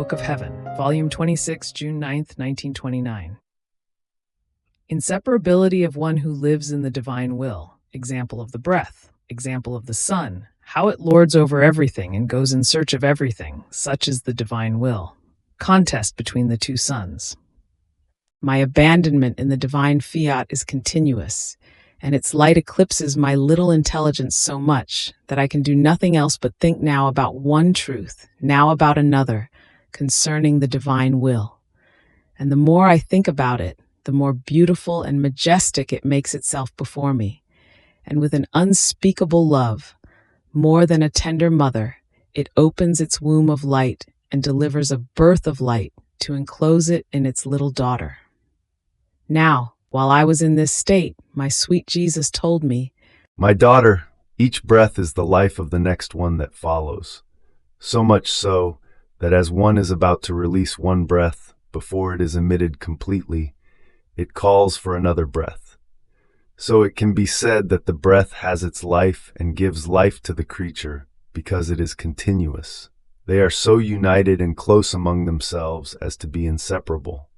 Book of Heaven, Volume 26, June 9th, 1929. Inseparability of one who lives in the divine will. Example of the breath. Example of the sun. How it lords over everything and goes in search of everything. Such is the divine will. Contest between the two suns. My abandonment in the divine fiat is continuous, and its light eclipses my little intelligence so much that I can do nothing else but think now about one truth, now about another, concerning the divine will. And the more I think about it, the more beautiful and majestic it makes itself before me. And with an unspeakable love, more than a tender mother, it opens its womb of light and delivers a birth of light to enclose it in its little daughter. Now, while I was in this state, my sweet Jesus told me, "My daughter, each breath is the life of the next one that follows. So much so that as one is about to release one breath before it is emitted completely, it calls for another breath. So it can be said that the breath has its life and gives life to the creature because it is continuous. They are so united and close among themselves as to be inseparable.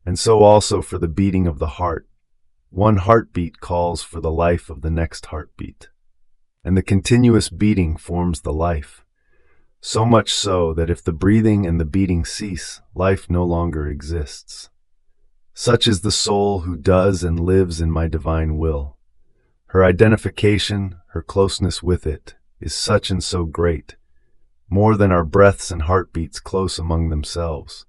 And so also for the beating of the heart. One heartbeat calls for the life of the next heartbeat. And the continuous beating forms the life. So much so that if the breathing and the beating cease, life no longer exists. Such is the soul who does and lives in my divine will. Her identification, her closeness with it, is such and so great, more than our breaths and heartbeats close among themselves.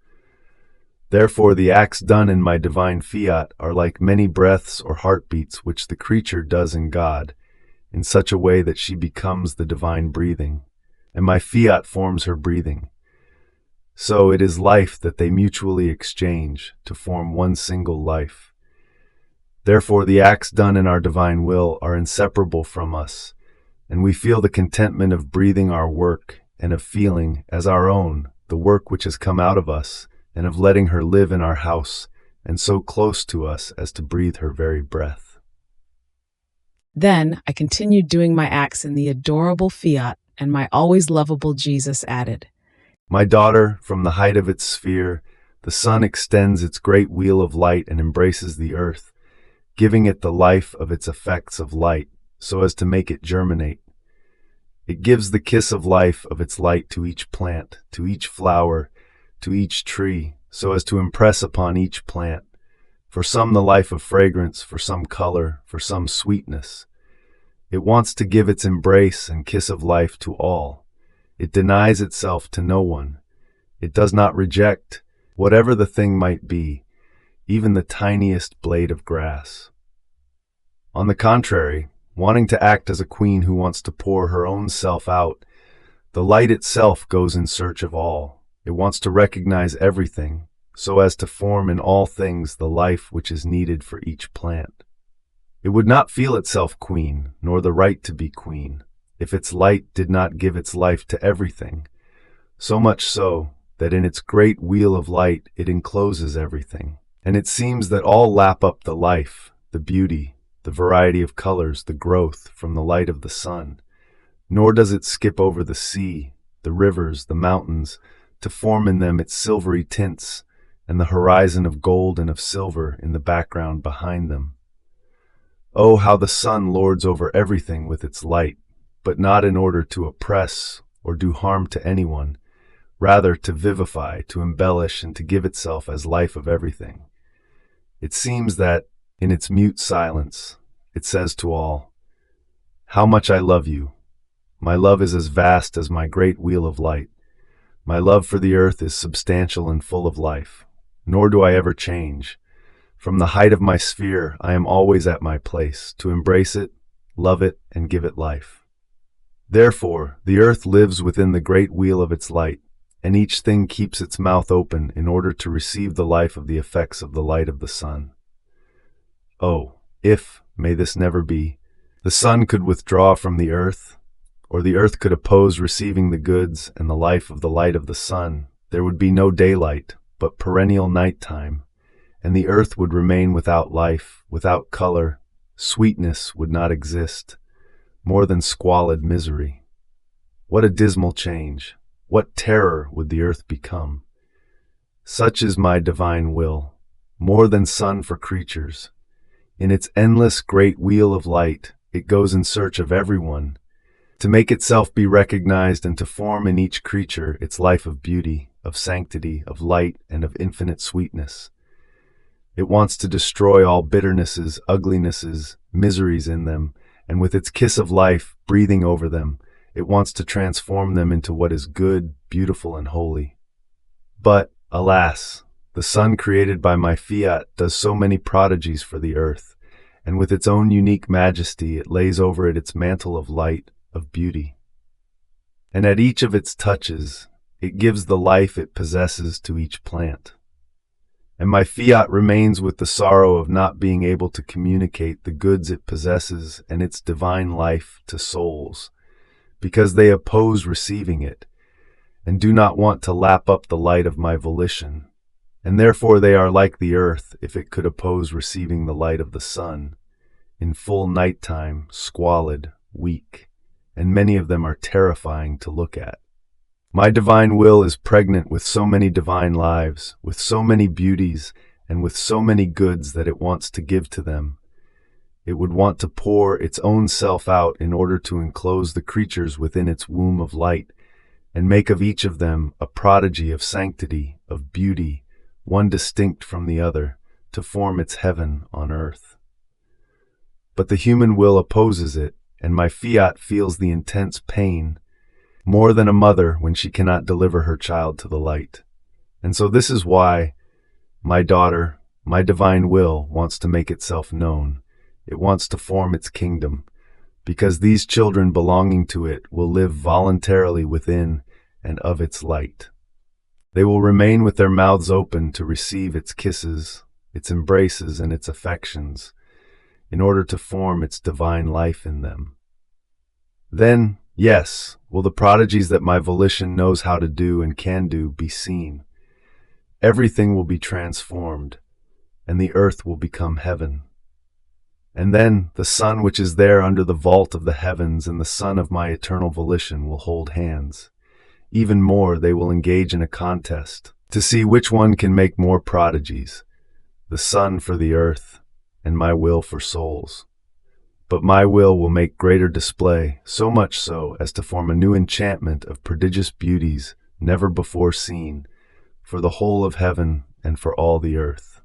Therefore the acts done in my divine fiat are like many breaths or heartbeats which the creature does in God, in such a way that she becomes the divine breathing, and my fiat forms her breathing. So it is life that they mutually exchange to form one single life. Therefore the acts done in our divine will are inseparable from us, and we feel the contentment of breathing our work and of feeling as our own the work which has come out of us, and of letting her live in our house and so close to us as to breathe her very breath. Then I continued doing my acts in the adorable fiat, and my always lovable Jesus added, "My daughter, from the height of its sphere, the sun extends its great wheel of light and embraces the earth, giving it the life of its effects of light, so as to make it germinate. It gives the kiss of life of its light to each plant, to each flower, to each tree, so as to impress upon each plant, for some the life of fragrance, for some color, for some sweetness. It wants to give its embrace and kiss of life to all. It denies itself to no one. It does not reject, whatever the thing might be, even the tiniest blade of grass. On the contrary, wanting to act as a queen who wants to pour her own self out, the light itself goes in search of all. It wants to recognize everything, so as to form in all things the life which is needed for each plant. It would not feel itself queen, nor the right to be queen, if its light did not give its life to everything, so much so that in its great wheel of light it encloses everything, and it seems that all lap up the life, the beauty, the variety of colors, the growth from the light of the sun, nor does it skip over the sea, the rivers, the mountains, to form in them its silvery tints, and the horizon of gold and of silver in the background behind them. Oh, how the sun lords over everything with its light, but not in order to oppress or do harm to anyone, rather to vivify, to embellish, and to give itself as life of everything. It seems that, in its mute silence, it says to all, 'How much I love you! My love is as vast as my great wheel of light. My love for the earth is substantial and full of life, nor do I ever change. From the height of my sphere, I am always at my place, to embrace it, love it, and give it life. Therefore, the earth lives within the great wheel of its light, and each thing keeps its mouth open in order to receive the life of the effects of the light of the sun. Oh, if, may this never be, the sun could withdraw from the earth, or the earth could oppose receiving the goods and the life of the light of the sun, there would be no daylight, but perennial nighttime, and the earth would remain without life, without color, sweetness would not exist, more than squalid misery. What a dismal change! what terror would the earth become? Such is my divine will, more than sun for creatures. In its endless great wheel of light, it goes in search of everyone, to make itself be recognized and to form in each creature its life of beauty, of sanctity, of light, and of infinite sweetness. It wants to destroy all bitternesses, uglinesses, miseries in them, and with its kiss of life breathing over them, it wants to transform them into what is good, beautiful, and holy. But, alas, the sun created by my fiat does so many prodigies for the earth, and with its own unique majesty it lays over it its mantle of light, of beauty. And at each of its touches, it gives the life it possesses to each plant. And my fiat remains with the sorrow of not being able to communicate the goods it possesses and its divine life to souls, because they oppose receiving it, and do not want to lap up the light of my volition, and therefore they are like the earth if it could oppose receiving the light of the sun, in full nighttime, squalid, weak, and many of them are terrifying to look at. My divine will is pregnant with so many divine lives, with so many beauties, and with so many goods that it wants to give to them. It would want to pour its own self out in order to enclose the creatures within its womb of light, and make of each of them a prodigy of sanctity, of beauty, one distinct from the other, to form its heaven on earth. But the human will opposes it, and my fiat feels the intense pain, more than a mother when she cannot deliver her child to the light. And so this is why my daughter, my divine will, wants to make itself known. It wants to form its kingdom, because these children belonging to it will live voluntarily within and of its light. They will remain with their mouths open to receive its kisses, its embraces, and its affections, in order to form its divine life in them. Then, yes, will the prodigies that my volition knows how to do and can do be seen. Everything will be transformed, and the earth will become heaven. And then the sun which is there under the vault of the heavens and the sun of my eternal volition will hold hands. Even more, they will engage in a contest to see which one can make more prodigies, the sun for the earth and my will for souls. But my will make greater display, so much so as to form a new enchantment of prodigious beauties never before seen, for the whole of heaven and for all the earth.